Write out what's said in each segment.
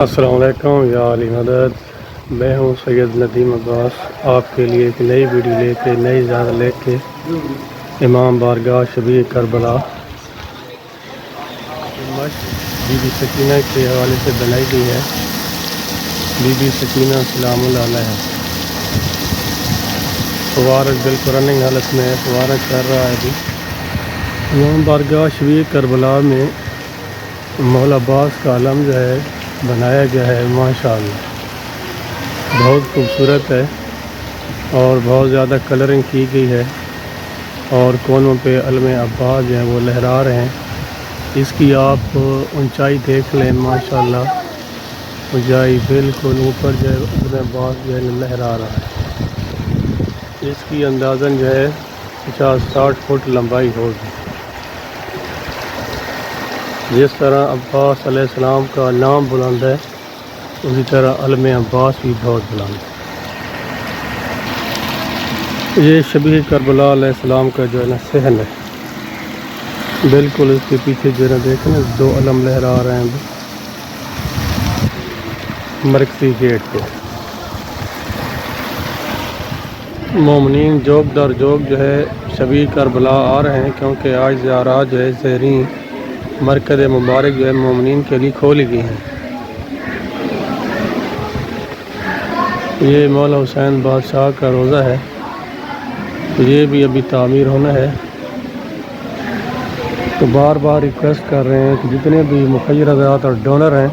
السلام علیکم یا علی مدد۔ میں ہوں سید ندیم عباس، آپ کے لیے ایک نئی ویڈیو لے کے نئی اجازت لے کے امام بارگاہ شبیہ کربلا بی بی سکینہ کے حوالے سے بنائی گئی ہے۔ بی بی سکینہ سلام اللہ علیہ فوارق بالکل رننگ حالت میں ہے، فوارق کر رہا ہے ابھی۔ امام بارگاہ شبیہ کربلا میں مولا عباس کا علم جو ہے بنایا گیا ہے، ماشاءاللہ بہت خوبصورت ہے اور بہت زیادہ کلرنگ کی گئی ہے، اور کونوں پہ علم عباس جو ہے وہ لہرا رہے ہیں۔ اس کی آپ اونچائی دیکھ لیں، ماشاءاللہ اونچائی بالکل اوپر جو ہے علم عباس جو ہے لہرا رہا ہے۔ اس کی اندازاً جو ہے 50-60 فٹ لمبائی ہوگی۔ جس طرح عباس علیہ السلام کا نام بلند ہے، اسی طرح علم عباس بھی بہت بلند ہے۔ یہ شبیہ کربلا علیہ السلام کا جو ہے نا صحن ہے، بالکل اس کے پیچھے جو ہے نا دیکھیں نا 2 علم لہرا رہے ہیں مرکزی گیٹ پہ۔ مومنین جوک در جوک جو ہے شبیہ کربلا آ رہے ہیں، کیونکہ آج زیارات جو ہے زیرین مرکز مبارک جو ہے مومنین کے لیے کھولی گئی ہیں۔ یہ مولا حسین بادشاہ کا روضہ ہے، یہ بھی ابھی تعمیر ہونا ہے۔ تو بار بار ریکویسٹ کر رہے ہیں کہ جتنے بھی مخیر حضرات اور ڈونر ہیں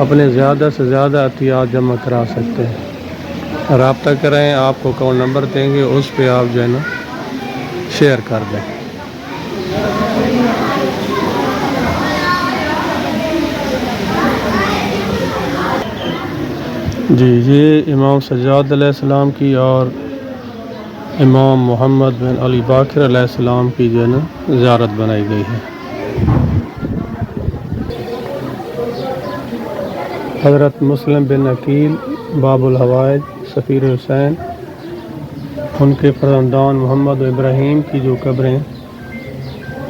اپنے زیادہ سے زیادہ عطیات جمع کرا سکتے ہیں، رابطہ کریں، آپ کو اکاؤنٹ نمبر دیں گے، اس پہ آپ جو ہے نا شیئر کر دیں۔ جی، یہ امام سجاد علیہ السلام کی اور امام محمد بن علی باقر علیہ السلام کی جو ہے نا زیارت بنائی گئی ہے۔ حضرت مسلم بن عقیل باب الحوائج سفیر حسین، ان کے فرزندان محمد و ابراہیم کی جو قبریں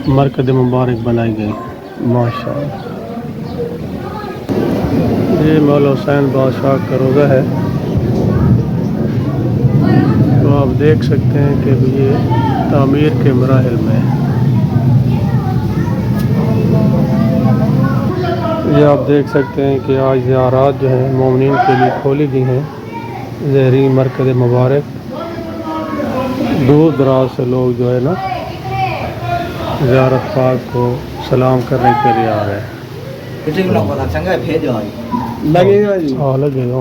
مرکز مبارک بنائی گئی، ماشاءاللہ۔ یہ مولا حسین بادشاہ کا روضہ ہے، تو آپ دیکھ سکتے ہیں کہ یہ تعمیر کے مراحل میں ہے۔ یہ آپ دیکھ سکتے ہیں کہ آج زیارات جو ہیں مومنین کے لیے کھولی گئی ہیں، زیرین مرکز مبارک۔ دور دراز سے لوگ جو ہے نا زیارت پاک کو سلام کرنے کے لیے آ رہے ہیں۔ لگے گا جی، ہاں لگے گا،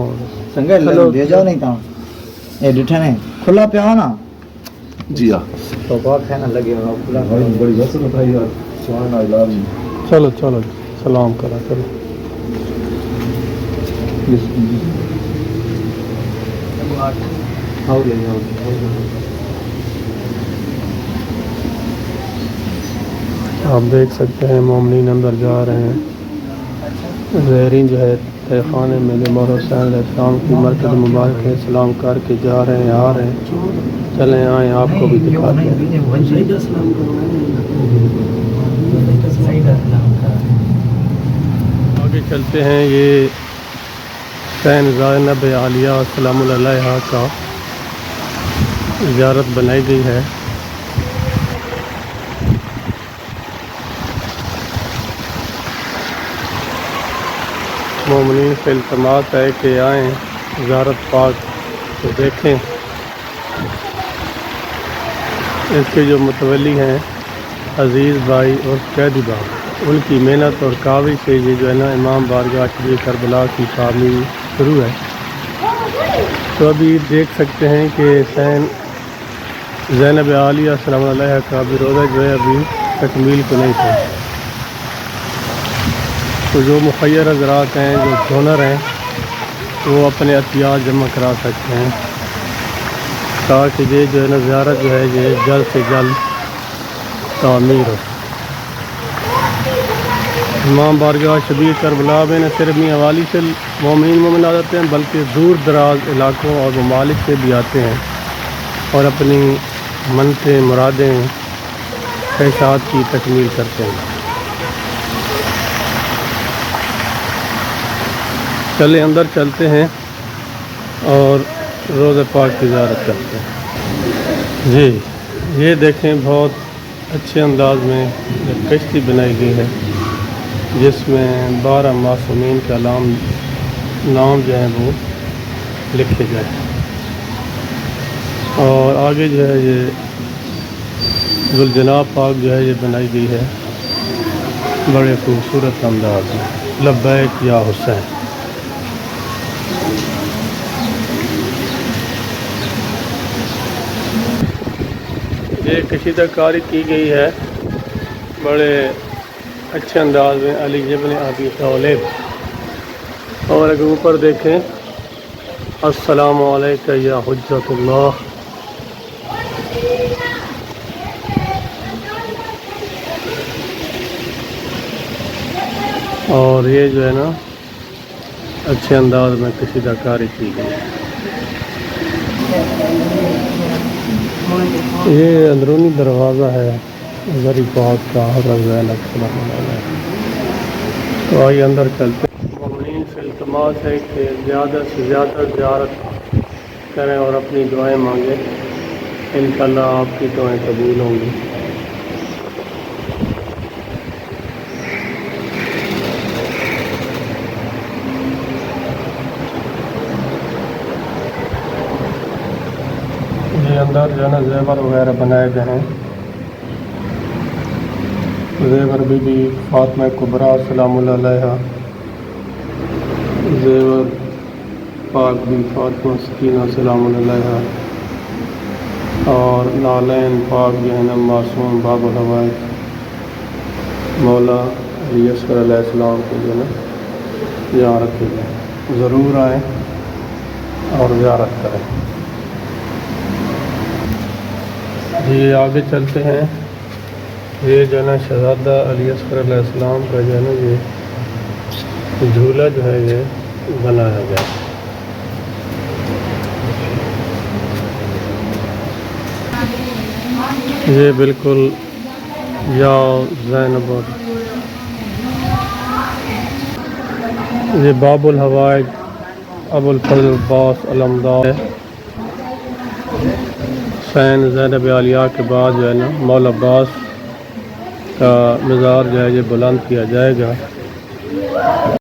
سنگے لے جاؤ نہیں تو یہ ڈٹھا نہیں کھلا پہ آنا جی ہاں، تو بات ہے نا، لگے گا کھلا بڑی بس بتائی یار، سبحان اللہ۔ چلو چلو سلام کرا چلو۔ آپ دیکھ سکتے ہیں مومنین اندر جا رہے ہیں، زائرین جو ہے تہ خانے میں جو مولا حسین علیہ السلام کی مرکز مبارک ہے سلام کر کے جا رہے ہیں، آ رہے ہیں۔ چلیں آئیں، آپ کو بھی دکھاتے ہیں۔ آگے چلتے ہیں۔ یہ حسین زینب عالیہ سلام اللہ علیہا کا زیارت بنائی گئی ہے۔ مومنین سے التماس ہے کہ آئیں زیارت پاک کو دیکھیں۔ اس کے جو متولی ہیں عزیز بھائی اور قیدی بھائی، ان کی محنت اور کاوش سے یہ جو ہے نا امام بارگاہ شبیہ کربلا کی تعمیر شروع ہے۔ تو ابھی دیکھ سکتے ہیں کہ حسین زینب عالیہ سلام اللہ علیہا کا بھی روضہ جو ہے ابھی تکمیل کو نہیں تھا۔ تو جو مخیر حضرات ہیں، جو ڈونر ہیں، وہ اپنے عطیات جمع کرا سکتے ہیں، تاکہ یہ جو ہے نا زیارت جو ہے یہ جلد سے جلد تعمیر ہو۔ امام بارگاہ شبیہ کربلا میں نہ صرف حوالی سے مومن آتے ہیں، بلکہ دور دراز علاقوں اور ممالک سے بھی آتے ہیں اور اپنی منتیں، مرادیں، خواہشات کی تکمیل کرتے ہیں۔ چلے اندر چلتے ہیں اور روضہ پاک کی زیارت کرتے ہیں۔ جی یہ دیکھیں بہت اچھے انداز میں ایک کشتی بنائی گئی ہے جس میں 12 معصومین کا نام جو ہے وہ لکھے گئے ہیں، اور آگے جو ہے یہ ذوالجناب پاک جو ہے یہ بنائی گئی ہے بڑے خوبصورت انداز میں، لبیک یا حسین۔ یہ کشیدہ کاری کی گئی ہے بڑے اچھے انداز میں علی ابن ابی طالب، اور اگر اوپر دیکھیں السلام علیکہ یا حجت اللہ، اور یہ جو ہے نا اچھے انداز میں کشیدہ کاری کی گئی ہے۔ یہ اندرونی دروازہ ہے زری پاک کا حضرت زینب صلی اللہ علیہ وسلم۔ تو آئیے اندر چلتے ہیں۔ مومنین سے التماس ہے کہ زیادہ سے زیادہ زیارت کریں اور اپنی دعائیں مانگیں، انشاءاللہ آپ کی دعائیں قبول ہوں گی۔ یہ اندر جو ہے نا زیور وغیرہ بنائے گئے ہیں، زیور بی بی فاطمہ کبریٰ سلام اللہ علیہا، زیور پاک بی فاطمہ سکینہ سلام اللہ علیہا، اور نالین پاک جو ہے نا معصوم باب الحوائج مولا علی اصغر علیہ السلام کو جو ہے نا یہاں رکھے گئے، ضرور آئیں اور زیارت کریں۔ یہ آگے چلتے ہیں۔ یہ جو ہے نا شہزادہ علی اصغر علیہ السلام کا جو ہے نا یہ جھولا جو ہے یہ بنایا گیا، یہ بالکل یا زینب، یہ باب الحوائج ابو الفضل عباس علمدار ہے۔ حسین زینب عالیہ کے بعد جو ہے نا مولا عباس کا مزار جو ہے یہ بلند کیا جائے گا۔